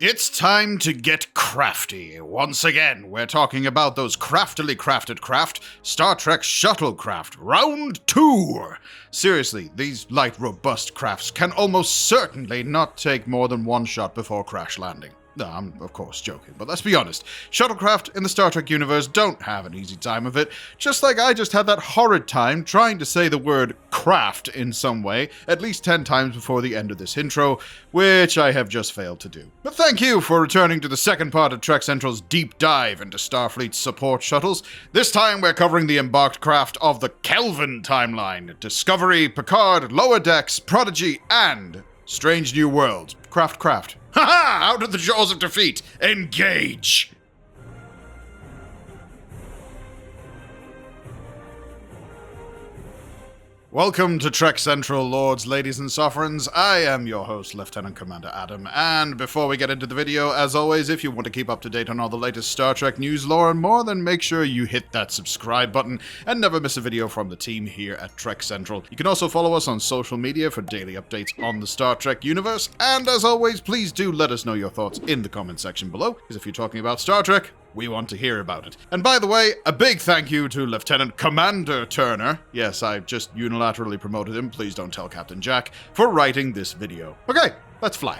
It's time to get crafty. Once again, we're talking about those craftily-crafted craft, Star Trek Shuttlecraft, Round 2! Seriously, these light, robust crafts can almost certainly not take more than one shot before crash landing. No, I'm of course joking, but let's be honest. Shuttlecraft in the Star Trek universe don't have an easy time of it, just like I just had that horrid time trying to say the word craft in some way at least 10 times before the end of this intro, which I have just failed to do. But thank you for returning to the second part of Trek Central's deep dive into Starfleet's support shuttles. This time we're covering the embarked craft of the Kelvin timeline, Discovery, Picard, Lower Decks, Prodigy, and Strange New Worlds. Craft. Ha-ha! Out of the jaws of defeat! Engage! Welcome to Trek Central, lords, ladies, and sovereigns. I am your host, Lieutenant Commander Adam, and before we get into the video, as always, if you want to keep up to date on all the latest Star Trek news, lore, and more, then make sure you hit that subscribe button and never miss a video from the team here at Trek Central. You can also follow us on social media for daily updates on the Star Trek universe, and as always, please do let us know your thoughts in the comment section below, because if you're talking about Star Trek, we want to hear about it. And by the way, a big thank you to Lieutenant Commander Turner, yes, I just unilaterally promoted him, please don't tell Captain Jack, for writing this video. Okay, let's fly.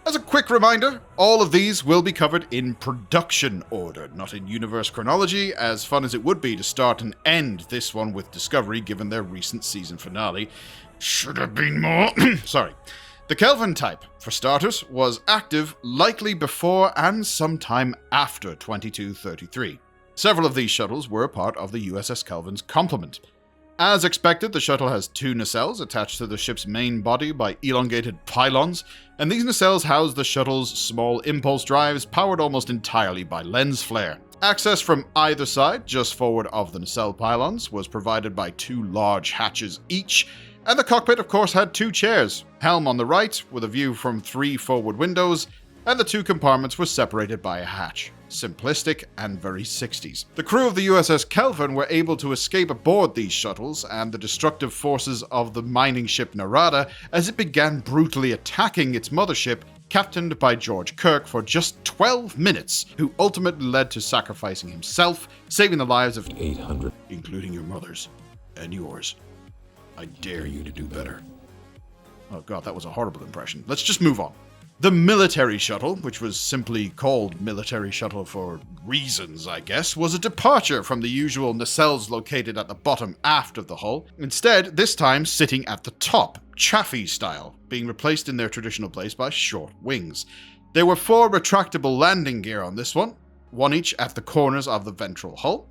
As a quick reminder, all of these will be covered in production order, not in universe chronology, as fun as it would be to start and end this one with Discovery given their recent season finale. Should have been more. Sorry. The Kelvin-Type, for starters, was active likely before and sometime after 2233. Several of these shuttles were part of the USS Kelvin's complement. As expected, the shuttle has two nacelles attached to the ship's main body by elongated pylons, and these nacelles house the shuttle's small impulse drives powered almost entirely by lens flare. Access from either side, just forward of the nacelle pylons, was provided by two large hatches each, and the cockpit, of course, had two chairs, helm on the right, with a view from three forward windows, and the two compartments were separated by a hatch. Simplistic and very 60s. The crew of the USS Kelvin were able to escape aboard these shuttles and the destructive forces of the mining ship Narada as it began brutally attacking its mothership, captained by George Kirk for just 12 minutes, who ultimately led to sacrificing himself, saving the lives of 800, including your mother's and yours. I dare you to do better. Oh god, that was a horrible impression. Let's just move on. The military shuttle, which was simply called military shuttle for reasons, I guess, was a departure from the usual nacelles located at the bottom aft of the hull. Instead, this time sitting at the top, Chaffee style, being replaced in their traditional place by short wings. There were 4 retractable landing gear on this one each at the corners of the ventral hull,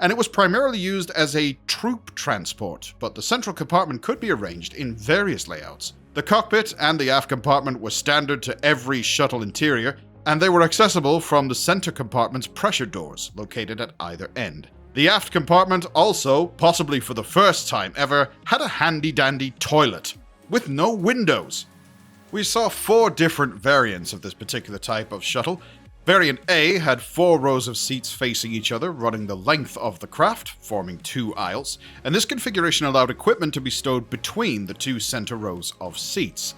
and it was primarily used as a troop transport, but the central compartment could be arranged in various layouts. The cockpit and the aft compartment were standard to every shuttle interior, and they were accessible from the center compartment's pressure doors, located at either end. The aft compartment also, possibly for the first time ever, had a handy-dandy toilet, with no windows. We saw 4 different variants of this particular type of shuttle. Variant A had 4 rows of seats facing each other, running the length of the craft, forming 2 aisles, and this configuration allowed equipment to be stowed between the 2 center rows of seats.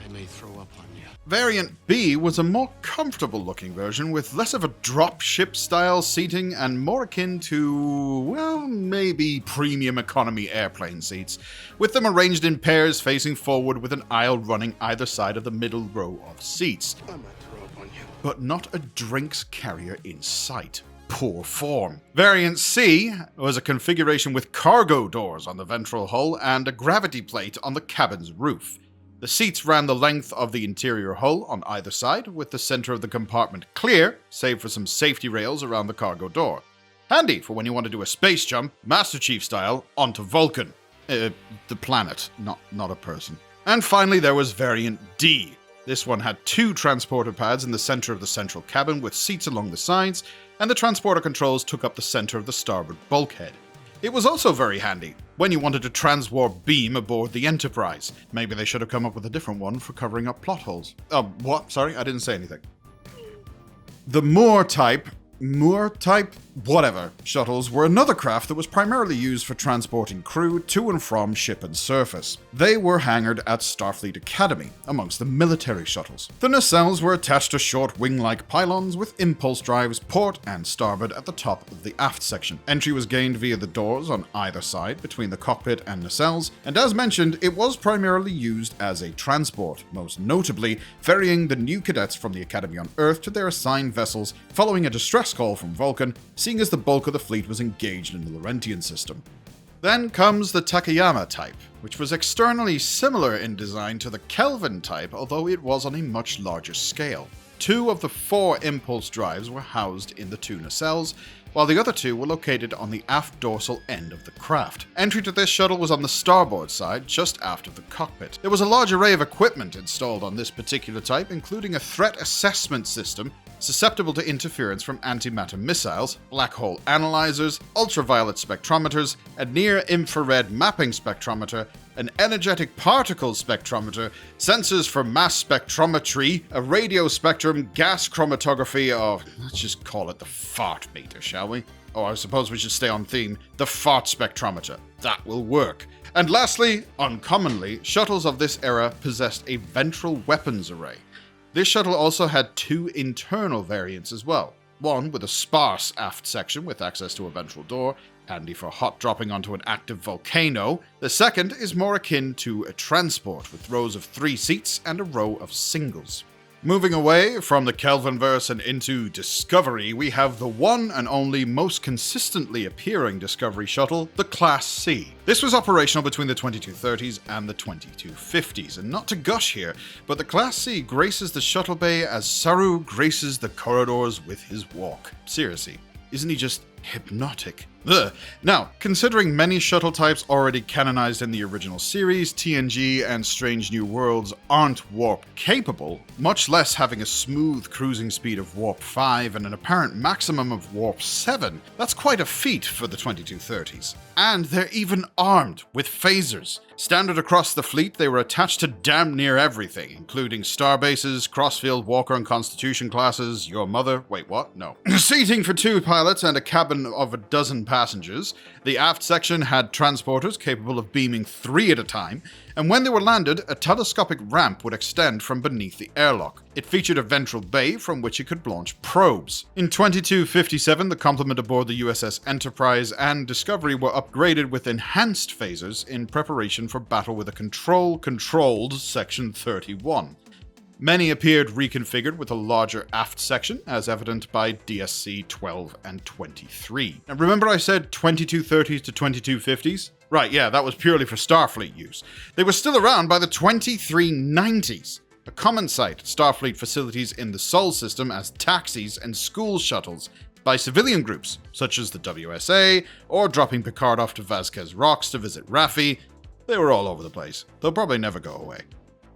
I may throw up on you. Variant B was a more comfortable looking version with less of a dropship style seating and more akin to, well, maybe premium economy airplane seats, with them arranged in pairs facing forward with an aisle running either side of the middle row of seats. But not a drinks carrier in sight. Poor form. Variant C was a configuration with cargo doors on the ventral hull and a gravity plate on the cabin's roof. The seats ran the length of the interior hull on either side, with the center of the compartment clear, save for some safety rails around the cargo door. Handy for when you want to do a space jump, Master Chief style, onto Vulcan. The planet, not a person. And finally there was Variant D. This one had 2 transporter pads in the center of the central cabin with seats along the sides, and the transporter controls took up the center of the starboard bulkhead. It was also very handy when you wanted to transwarp beam aboard the Enterprise. Maybe they should have come up with a different one for covering up plot holes. What? Sorry, I didn't say anything. The Moore type Moore-type, whatever, shuttles were another craft that was primarily used for transporting crew to and from ship and surface. They were hangared at Starfleet Academy, amongst the military shuttles. The nacelles were attached to short wing-like pylons with impulse drives port and starboard at the top of the aft section. Entry was gained via the doors on either side between the cockpit and nacelles, and as mentioned, it was primarily used as a transport, most notably ferrying the new cadets from the Academy on Earth to their assigned vessels following a distress call from Vulcan, seeing as the bulk of the fleet was engaged in the Laurentian system. Then comes the Takayama-Type, which was externally similar in design to the Kelvin-Type, although it was on a much larger scale. 2 of the 4 impulse drives were housed in the 2 nacelles, while the other 2 were located on the aft dorsal end of the craft. Entry to this shuttle was on the starboard side, just aft of the cockpit. There was a large array of equipment installed on this particular type, including a threat assessment system susceptible to interference from antimatter missiles, black hole analyzers, ultraviolet spectrometers, a near-infrared mapping spectrometer, an energetic particle spectrometer, sensors for mass spectrometry, a radio spectrum, gas chromatography, or let's just call it the fart meter, shall we? Or I suppose we should stay on theme, the fart spectrometer. That will work. And lastly, uncommonly, shuttles of this era possessed a ventral weapons array. This shuttle also had 2 internal variants as well. One with a sparse aft section with access to a ventral door, handy for hot dropping onto an active volcano. The second is more akin to a transport with rows of 3 seats and a row of singles. Moving away from the Kelvinverse and into Discovery, we have the one and only most consistently appearing Discovery shuttle, the Class C. This was operational between the 2230s and the 2250s, and not to gush here, but the Class C graces the shuttle bay as Saru graces the corridors with his walk. Seriously, isn't he just hypnotic? Ugh. Now, considering many shuttle types already canonized in the original series, TNG and Strange New Worlds aren't warp capable, much less having a smooth cruising speed of warp 5 and an apparent maximum of warp 7, that's quite a feat for the 2230s. And they're even armed with phasers. Standard across the fleet, they were attached to damn near everything, including starbases, Crossfield, Walker, and Constitution classes, your mother, wait what? No. Seating for 2 pilots and a cabin of a dozen passengers. The aft section had transporters capable of beaming 3 at a time, and when they were landed, a telescopic ramp would extend from beneath the airlock. It featured a ventral bay from which it could launch probes. In 2257, the complement aboard the USS Enterprise and Discovery were upgraded with enhanced phasers in preparation for battle with a controlled Section 31. Many appeared reconfigured with a larger aft section, as evident by DSC 12 and 23. Now remember I said 2230s to 2250s? Right, yeah, that was purely for Starfleet use. They were still around by the 2390s. A common sight at Starfleet facilities in the Sol system as taxis and school shuttles by civilian groups, such as the WSA, or dropping Picard off to Vasquez Rocks to visit Raffi. They were all over the place. They'll probably never go away.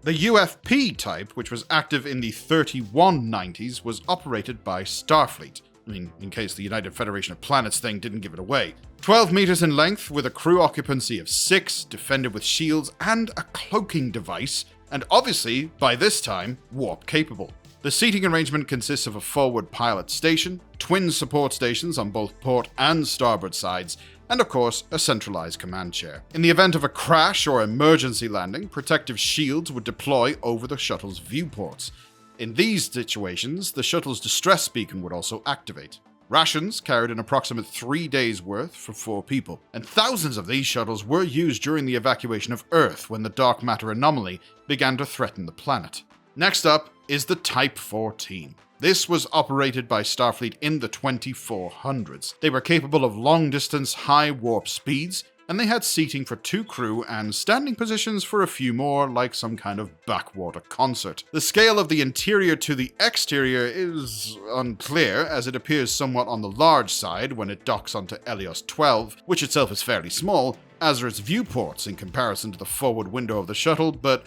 The UFP Type, which was active in the 3190s, was operated by Starfleet. I mean, in case the United Federation of Planets thing didn't give it away. 12 meters in length, with a crew occupancy of 6, defended with shields and a cloaking device, and obviously, by this time, warp capable. The seating arrangement consists of a forward pilot station, twin support stations on both port and starboard sides, and of course, a centralized command chair. In the event of a crash or emergency landing, protective shields would deploy over the shuttle's viewports. In these situations, the shuttle's distress beacon would also activate. Rations carried an approximate 3 days' worth for 4 people, and thousands of these shuttles were used during the evacuation of Earth when the dark matter anomaly began to threaten the planet. Next up is the Type 14. This was operated by Starfleet in the 2400s. They were capable of long-distance, high warp speeds, and they had seating for 2 crew and standing positions for a few more, like some kind of backwater concert. The scale of the interior to the exterior is unclear, as it appears somewhat on the large side when it docks onto Helios 12, which itself is fairly small, as are its viewports in comparison to the forward window of the shuttle, but,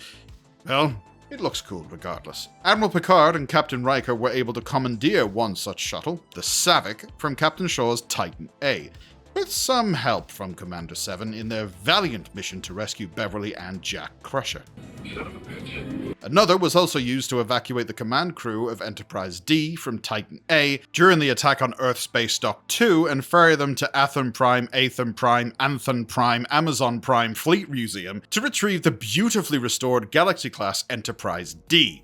well, it looks cool regardless. Admiral Picard and Captain Riker were able to commandeer one such shuttle, the Savick, from Captain Shaw's Titan A. with some help from Commander 7 in their valiant mission to rescue Beverly and Jack Crusher. Another was also used to evacuate the command crew of Enterprise D from Titan A during the attack on Earth Space Dock 2 and ferry them to Atham Prime, Atham Prime, Anthan Prime, Amazon Prime Fleet Museum to retrieve the beautifully restored Galaxy-class Enterprise D.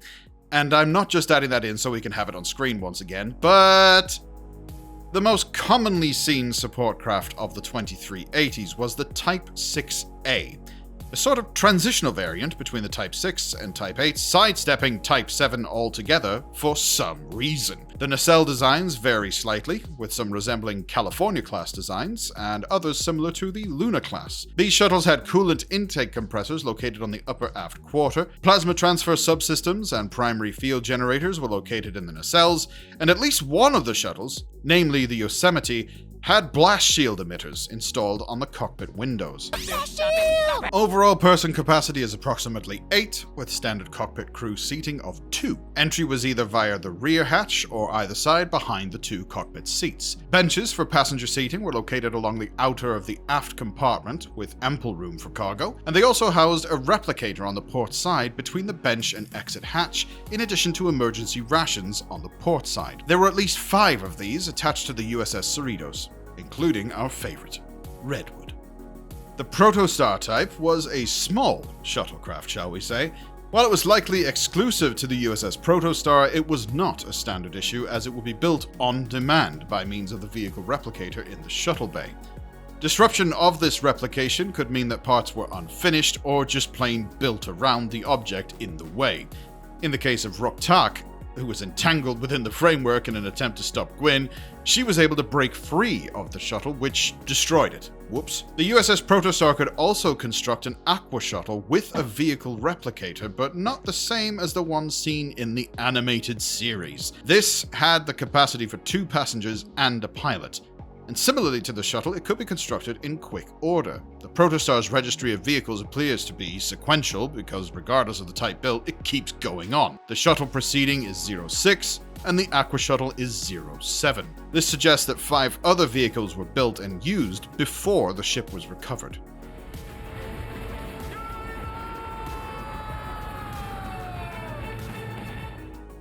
And I'm not just adding that in so we can have it on screen once again, but the most commonly seen support craft of the 2380s was the Type 6A, a sort of transitional variant between the Type 6 and Type 8, sidestepping Type 7 altogether for some reason. The nacelle designs vary slightly, with some resembling California-class designs, and others similar to the Luna-class. These shuttles had coolant intake compressors located on the upper aft quarter, plasma transfer subsystems and primary field generators were located in the nacelles, and at least one of the shuttles, namely the Yosemite, had blast shield emitters installed on the cockpit windows. Overall person capacity is approximately 8, with standard cockpit crew seating of 2. Entry was either via the rear hatch or either side behind the 2 cockpit seats. Benches for passenger seating were located along the outer of the aft compartment, with ample room for cargo, and they also housed a replicator on the port side between the bench and exit hatch, in addition to emergency rations on the port side. There were at least 5 of these attached to the USS Cerritos, including our favorite, Redwood. The Protostar-Type was a small shuttlecraft, shall we say. While it was likely exclusive to the USS Protostar, it was not a standard issue as it would be built on demand by means of the vehicle replicator in the shuttle bay. Disruption of this replication could mean that parts were unfinished or just plain built around the object in the way. In the case of Ruktak, who was entangled within the framework in an attempt to stop Gwyn, she was able to break free of the shuttle, which destroyed it. Whoops. The USS Protostar could also construct an aqua shuttle with a vehicle replicator, but not the same as the one seen in the animated series. This had the capacity for 2 passengers and a pilot. And similarly to the shuttle, it could be constructed in quick order. The Protostar's registry of vehicles appears to be sequential because regardless of the type built, it keeps going on. The shuttle preceding is 06, and the Aqua Shuttle is 07. This suggests that 5 other vehicles were built and used before the ship was recovered.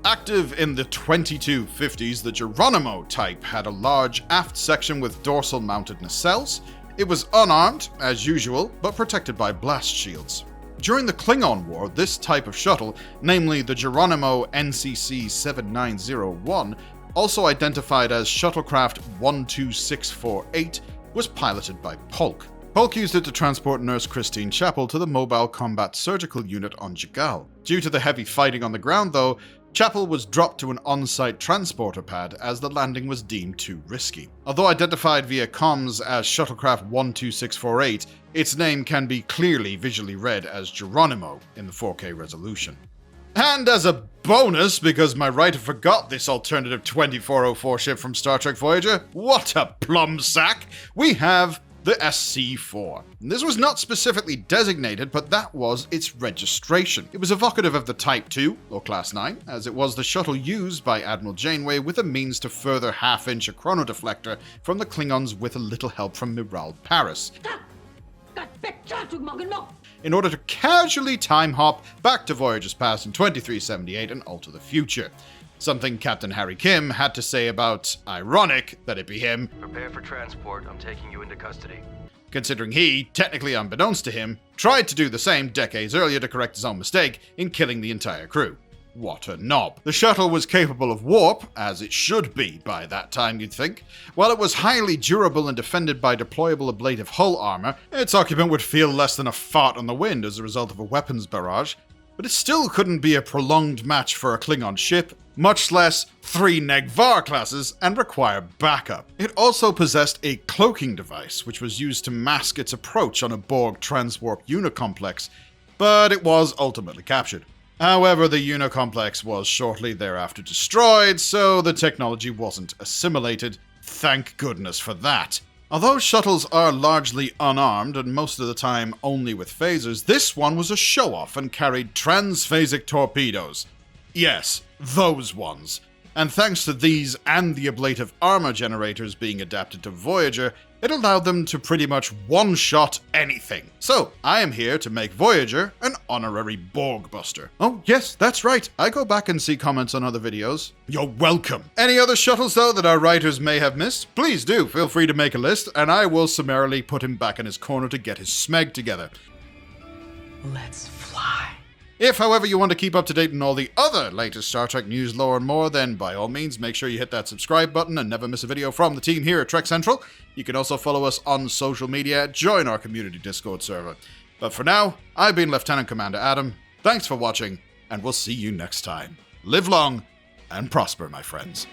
Active in the 2250s, the Geronimo-Type had a large aft section with dorsal-mounted nacelles. It was unarmed, as usual, but protected by blast shields. During the Klingon War, this type of shuttle, namely the Geronimo NCC 7901, also identified as Shuttlecraft 12648, was piloted by Polk. Polk used it to transport Nurse Christine Chapel to the Mobile Combat Surgical Unit on Jagal. Due to the heavy fighting on the ground, though, Chapel was dropped to an on-site transporter pad as the landing was deemed too risky. Although identified via comms as Shuttlecraft 12648, its name can be clearly visually read as Geronimo in the 4K resolution. And as a bonus, because my writer forgot this alternative 2404 ship from Star Trek Voyager, what a plum sack, we have the SC-4. This was not specifically designated, but that was its registration. It was evocative of the Type 2, or Class 9, as it was the shuttle used by Admiral Janeway with a means to further half-inch a chronodeflector from the Klingons with a little help from Miral Paris, in order to casually time-hop back to Voyager's past in 2378 and alter the future. Something Captain Harry Kim had to say about, ironic that it be him, "Prepare for transport, I'm taking you into custody." Considering he, technically unbeknownst to him, tried to do the same decades earlier to correct his own mistake in killing the entire crew. What a knob. The shuttle was capable of warp, as it should be by that time you'd think. While it was highly durable and defended by deployable ablative hull armor, its occupant would feel less than a fart on the wind as a result of a weapons barrage. But it still couldn't be a prolonged match for a Klingon ship, much less 3 Negvar classes, and require backup. It also possessed a cloaking device, which was used to mask its approach on a Borg transwarp unicomplex, but it was ultimately captured. However, the unicomplex was shortly thereafter destroyed, so the technology wasn't assimilated. Thank goodness for that. Although shuttles are largely unarmed and most of the time only with phasers, this one was a show-off and carried transphasic torpedoes. Yes, those ones. And thanks to these and the ablative armor generators being adapted to Voyager, it allowed them to pretty much one-shot anything. So, I am here to make Voyager an honorary Borg Buster. Oh, yes, that's right. I go back and see comments on other videos. You're welcome. Any other shuttles, though, that our writers may have missed? Please do. Feel free to make a list, and I will summarily put him back in his corner to get his smeg together. Let's fly. If, however, you want to keep up to date on all the other latest Star Trek news, lore, and more, then by all means, make sure you hit that subscribe button and never miss a video from the team here at Trek Central. You can also follow us on social media, join our community Discord server. But for now, I've been Lieutenant Commander Adam. Thanks for watching, and we'll see you next time. Live long and prosper, my friends.